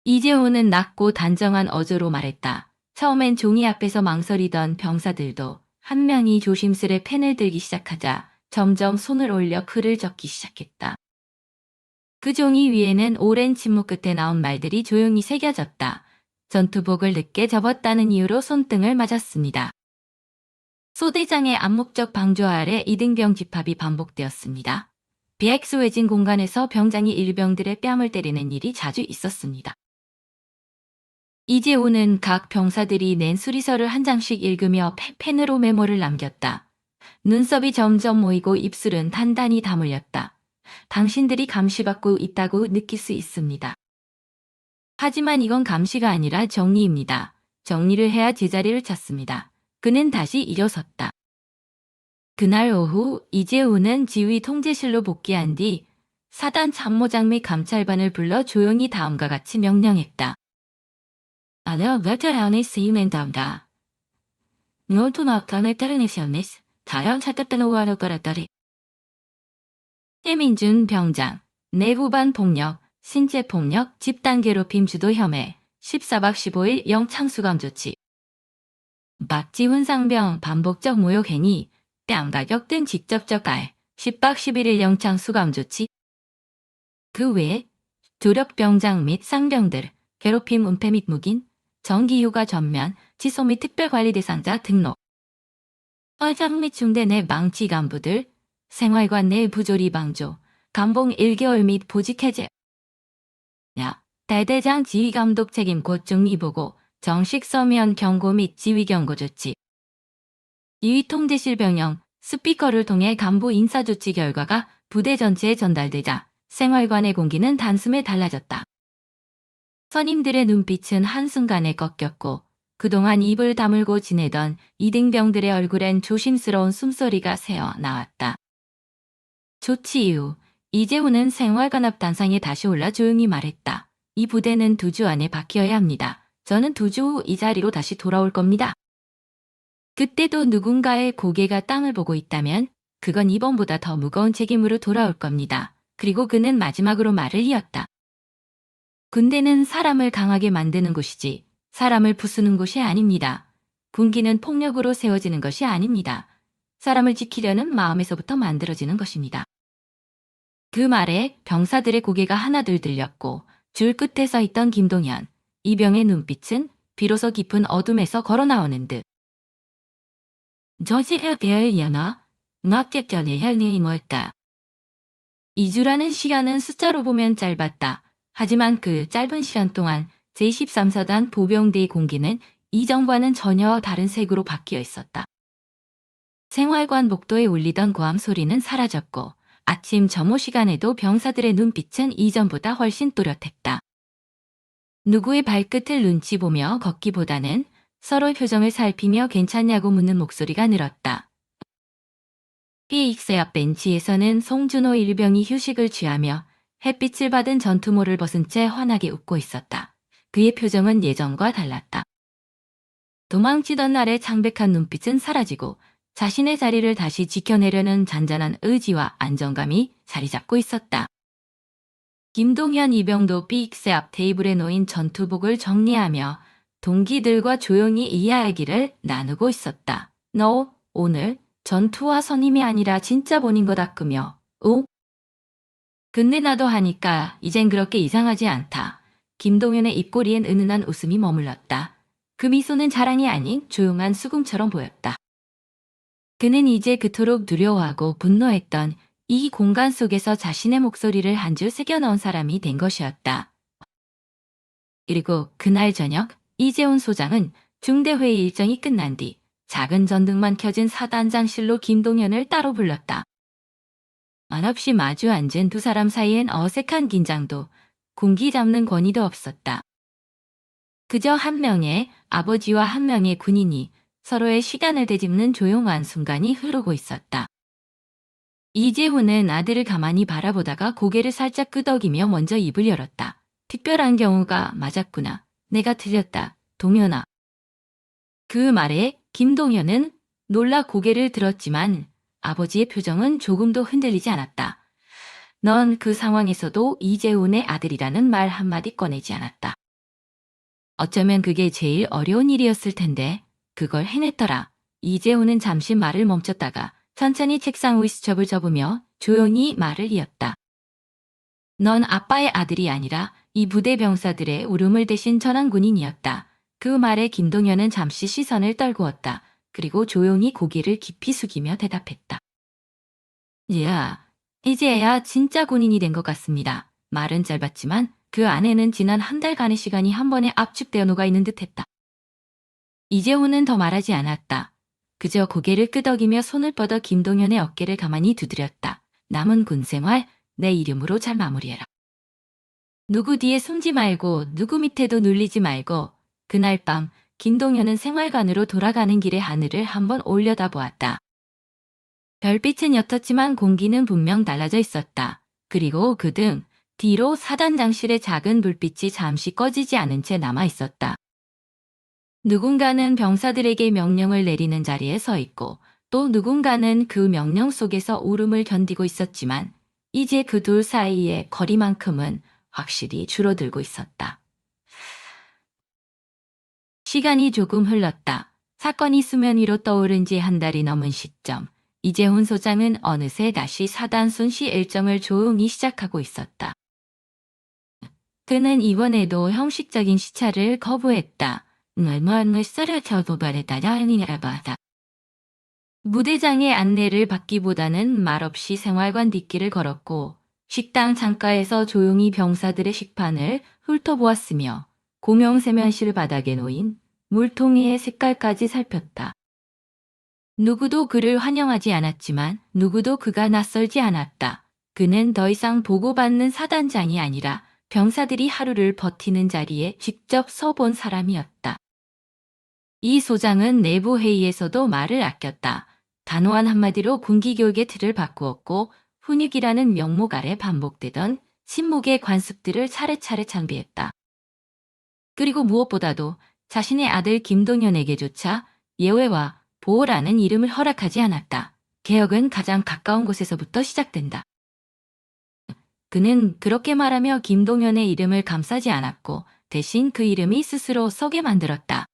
이재훈은 낮고 단정한 어조로 말했다. 처음엔 종이 앞에서 망설이던 병사들도 한 명이 조심스레 펜을 들기 시작하자 점점 손을 올려 글을 적기 시작했다. 그 종이 위에는 오랜 침묵 끝에 나온 말들이 조용히 새겨졌다. 전투복을 늦게 접었다는 이유로 손등을 맞았습니다. 소대장의 암묵적 방조 아래 이등병 집합이 반복되었습니다. 비엑스웨진 공간에서 병장이 일병들의 뺨을 때리는 일이 자주 있었습니다. 이재훈은 각 병사들이 낸 수리서를 한 장씩 읽으며 펜으로 메모를 남겼다. 눈썹이 점점 모이고 입술은 단단히 다물렸다. 당신들이 감시받고 있다고 느낄 수 있습니다. 하지만 이건 감시가 아니라 정리입니다. 정리를 해야 제자리를 찾습니다. 그는 다시 일어섰다. 그날 오후 이재훈은 지휘 통제실로 복귀한 뒤 사단 참모장 및 감찰반을 불러 조용히 다음과 같이 명령했다. 아내와 베테랑이 쓰임낸답니다. 노트마크의 테르니시오니스 다연 찾았다는 우화를 끌었더리. 최민준 병장, 내후반 폭력, 신체폭력, 집단 괴롭힘 주도 혐의, 14박 15일 영창수감 조치. 박지훈 상병 반복적 모욕 행위, 뺨가격 등 직접적 가해, 10박 11일 영창 수감 조치. 그 외에 조력병장 및 상병들, 괴롭힘 은폐 및 묵인, 정기휴가 전면, 취소 및 특별관리 대상자 등록. 과장 및 중대 내 망치 간부들, 생활관 내 부조리 방조, 감봉 1개월 및 보직 해제. 야, 대대장 지휘감독 책임 곧 중위보고, 정식 서면 경고 및 지휘 경고 조치. 지휘 통제실 병영, 스피커를 통해 간부 인사 조치 결과가 부대 전체에 전달되자 생활관의 공기는 단숨에 달라졌다. 선임들의 눈빛은 한순간에 꺾였고 그동안 입을 다물고 지내던 이등병들의 얼굴엔 조심스러운 숨소리가 새어 나왔다. 조치 이후 이재훈은 생활관 앞 단상에 다시 올라 조용히 말했다. 이 부대는 2주 안에 바뀌어야 합니다. 저는 2주 후 이 자리로 다시 돌아올 겁니다. 그때도 누군가의 고개가 땅을 보고 있다면 그건 이번보다 더 무거운 책임으로 돌아올 겁니다. 그리고 그는 마지막으로 말을 이었다. 군대는 사람을 강하게 만드는 곳이지 사람을 부수는 곳이 아닙니다. 군기는 폭력으로 세워지는 것이 아닙니다. 사람을 지키려는 마음에서부터 만들어지는 것입니다. 그 말에 병사들의 고개가 하나둘 들렸고 줄 끝에 서 있던 김동현, 이병의 눈빛은 비로소 깊은 어둠에서 걸어 나오는 듯. 저지가 되어야나 막격전의 혈링이 뭘까? 2주라는 시간은 숫자로 보면 짧았다. 하지만 그 짧은 시간 동안 제13사단 보병대의 공기는 이전과는 전혀 다른 색으로 바뀌어 있었다. 생활관 복도에 울리던 고함 소리는 사라졌고 아침 점호 시간에도 병사들의 눈빛은 이전보다 훨씬 또렷했다. 누구의 발끝을 눈치 보며 걷기보다는 서로의 표정을 살피며 괜찮냐고 묻는 목소리가 늘었다. PX 앞 벤치에서는 송준호 일병이 휴식을 취하며 햇빛을 받은 전투모를 벗은 채 환하게 웃고 있었다. 그의 표정은 예전과 달랐다. 도망치던 날의 창백한 눈빛은 사라지고 자신의 자리를 다시 지켜내려는 잔잔한 의지와 안정감이 자리 잡고 있었다. 김동현 이병도 PX 앞 테이블에 놓인 전투복을 정리하며 동기들과 조용히 이야기를 나누고 있었다. 너 오늘 전투와 선임이 아니라 진짜 본인 거 닦으며 오? 근데 나도 하니까 이젠 그렇게 이상하지 않다. 김동현의 입꼬리엔 은은한 웃음이 머물렀다. 그 미소는 자랑이 아닌 조용한 수긍처럼 보였다. 그는 이제 그토록 두려워하고 분노했던 이 공간 속에서 자신의 목소리를 한 줄 새겨넣은 사람이 된 것이었다. 그리고 그날 저녁 이재훈 소장은 중대회의 일정이 끝난 뒤 작은 전등만 켜진 사단장실로 김동현을 따로 불렀다. 말없이 마주 앉은 두 사람 사이엔 어색한 긴장도 군기 잡는 권위도 없었다. 그저 한 명의 아버지와 한 명의 군인이 서로의 시간을 되짚는 조용한 순간이 흐르고 있었다. 이재훈은 아들을 가만히 바라보다가 고개를 살짝 끄덕이며 먼저 입을 열었다. 특별한 경우가 맞았구나. 내가 틀렸다. 동현아. 그 말에 김동현은 놀라 고개를 들었지만 아버지의 표정은 조금도 흔들리지 않았다. 넌 그 상황에서도 이재훈의 아들이라는 말 한마디 꺼내지 않았다. 어쩌면 그게 제일 어려운 일이었을 텐데 그걸 해냈더라. 이재훈은 잠시 말을 멈췄다가 천천히 책상 위 수첩을 접으며 조용히 말을 이었다. 넌 아빠의 아들이 아니라 이 부대 병사들의 울음을 대신 전한 군인이었다. 그 말에 김동현은 잠시 시선을 떨구었다. 그리고 조용히 고개를 깊이 숙이며 대답했다. 야, 이제야 진짜 군인이 된 것 같습니다. 말은 짧았지만 그 안에는 지난 한 달간의 시간이 한 번에 압축되어 녹아있는 듯했다. 이재훈은 더 말하지 않았다. 그저 고개를 끄덕이며 손을 뻗어 김동현의 어깨를 가만히 두드렸다. 남은 군생활 내 이름으로 잘 마무리해라. 누구 뒤에 숨지 말고 누구 밑에도 눌리지 말고. 그날 밤 김동현은 생활관으로 돌아가는 길의 하늘을 한번 올려다보았다. 별빛은 옅었지만 공기는 분명 달라져 있었다. 그리고 그 등 뒤로 사단장실의 작은 불빛이 잠시 꺼지지 않은 채 남아 있었다. 누군가는 병사들에게 명령을 내리는 자리에 서 있고 또 누군가는 그 명령 속에서 울음을 견디고 있었지만 이제 그 둘 사이의 거리만큼은 확실히 줄어들고 있었다. 시간이 조금 흘렀다. 사건이 수면 위로 떠오른 지 한 달이 넘은 시점. 이재훈 소장은 어느새 다시 사단 순시 일정을 조용히 시작하고 있었다. 그는 이번에도 형식적인 시차를 거부했다. 부대장의 안내를 받기보다는 말없이 생활관 뒷길을 걸었고 식당 창가에서 조용히 병사들의 식판을 훑어보았으며 고명세면실 바닥에 놓인 물통의 색깔까지 살폈다. 누구도 그를 환영하지 않았지만 누구도 그가 낯설지 않았다. 그는 더 이상 보고받는 사단장이 아니라 병사들이 하루를 버티는 자리에 직접 서본 사람이었다. 이 소장은 내부 회의에서도 말을 아꼈다. 단호한 한마디로 군기교육의 틀을 바꾸었고 훈육이라는 명목 아래 반복되던 침묵의 관습들을 차례차례 창비했다. 그리고 무엇보다도 자신의 아들 김동현에게조차 예외와 보호라는 이름을 허락하지 않았다. 개혁은 가장 가까운 곳에서부터 시작된다. 그는 그렇게 말하며 김동현의 이름을 감싸지 않았고 대신 그 이름이 스스로 서게 만들었다.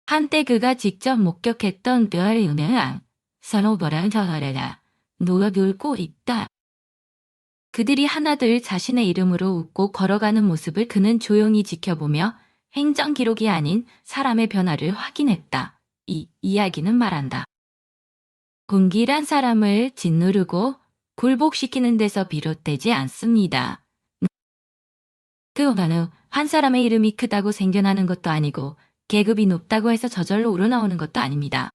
한때 그가 직접 목격했던 별 유명한 선호보랑 저하래라 놓아돌고 있다. 그들이 하나둘 자신의 이름으로 웃고 걸어가는 모습을 그는 조용히 지켜보며 행정 기록이 아닌 사람의 변화를 확인했다. 이 이야기는 말한다. 군기란 사람을 짓누르고 굴복시키는 데서 비롯되지 않습니다. 그 어느 한 사람의 이름이 크다고 생겨나는 것도 아니고 계급이 높다고 해서 저절로 우러나오는 것도 아닙니다.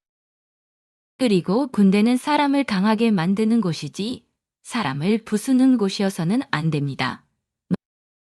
그리고 군대는 사람을 강하게 만드는 곳이지 사람을 부수는 곳이어서는 안 됩니다.